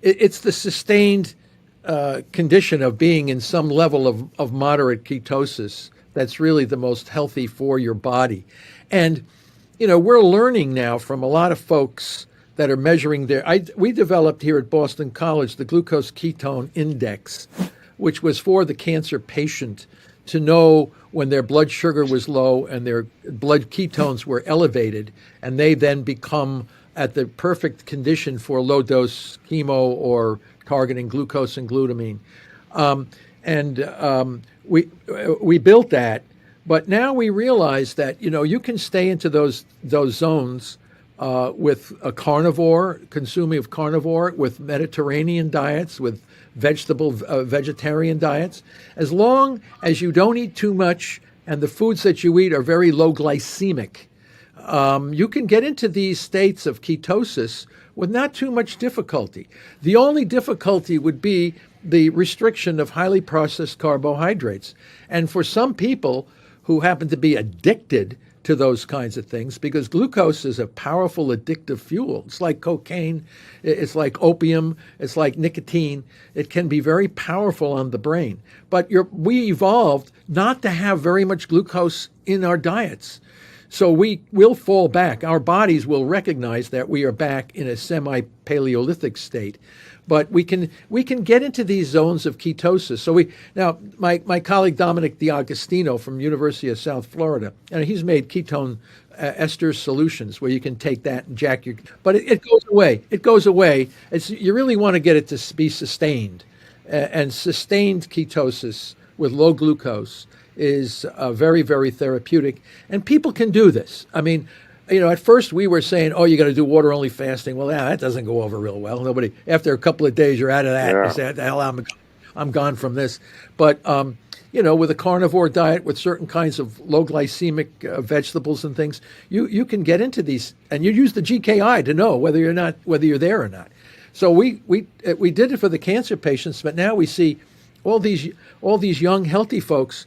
it's the sustained condition of being in some level of moderate ketosis that's really the most healthy for your body. And, we're learning now from a lot of folks that are measuring we developed here at Boston College the glucose ketone index, which was for the cancer patient to know when their blood sugar was low and their blood ketones were elevated, and they then become at the perfect condition for low dose chemo or targeting glucose and glutamine. We built that, but now we realize that you can stay into those zones with a carnivore, consuming of carnivore, with Mediterranean diets, with vegetarian diets, as long as you don't eat too much and the foods that you eat are very low glycemic. You can get into these states of ketosis with not too much difficulty. The only difficulty would be the restriction of highly processed carbohydrates. And for some people who happen to be addicted to those kinds of things, because glucose is a powerful addictive fuel. It's like cocaine, it's like opium, it's like nicotine. It can be very powerful on the brain. But we evolved not to have very much glucose in our diets. So we will fall back. Our bodies will recognize that we are back in a semi-Paleolithic state. But we can get into these zones of ketosis. So my colleague Dominic D'Agostino from University of South Florida, and he's made ketone ester solutions where you can take that and jack your. But it goes away. It goes away. You really want to get it to be sustained, and sustained ketosis with low glucose is very, very therapeutic. And people can do this. I mean, at first we were saying, you got to do water-only fasting. Well, that doesn't go over real well. Nobody, after a couple of days, you're out of that. Yeah. You say, the hell, I'm gone from this. But, with a carnivore diet, with certain kinds of low glycemic vegetables and things, you can get into these, and you use the GKI to know whether you're there or not. So we did it for the cancer patients, but now we see all these young, healthy folks,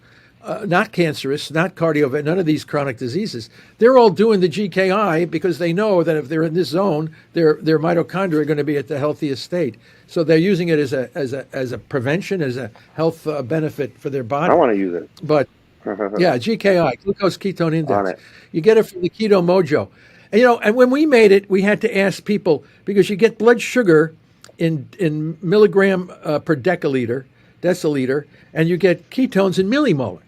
not cancerous, not none of these chronic diseases. They're all doing the GKI because they know that if they're in this zone, their mitochondria are going to be at the healthiest state. So they're using it as a prevention, as a health benefit for their body. I want to use it. But yeah, GKI, glucose ketone index. it. You get it from the Keto Mojo. And when we made it, we had to ask people, because you get blood sugar in milligram per deciliter, and you get ketones in millimolar.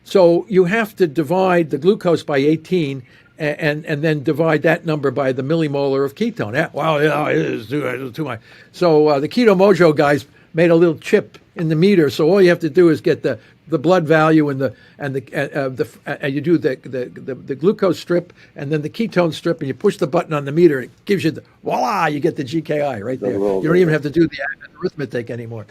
So you have to divide the glucose by 18 and then divide that number by the millimolar of ketone. It is too much. So the Keto Mojo guys made a little chip in the meter. So all you have to do is get the blood value and you do the glucose strip and then the ketone strip, and you push the button on the meter. And it gives you voila! You get the GKI right there. You don't even have to do the arithmetic anymore.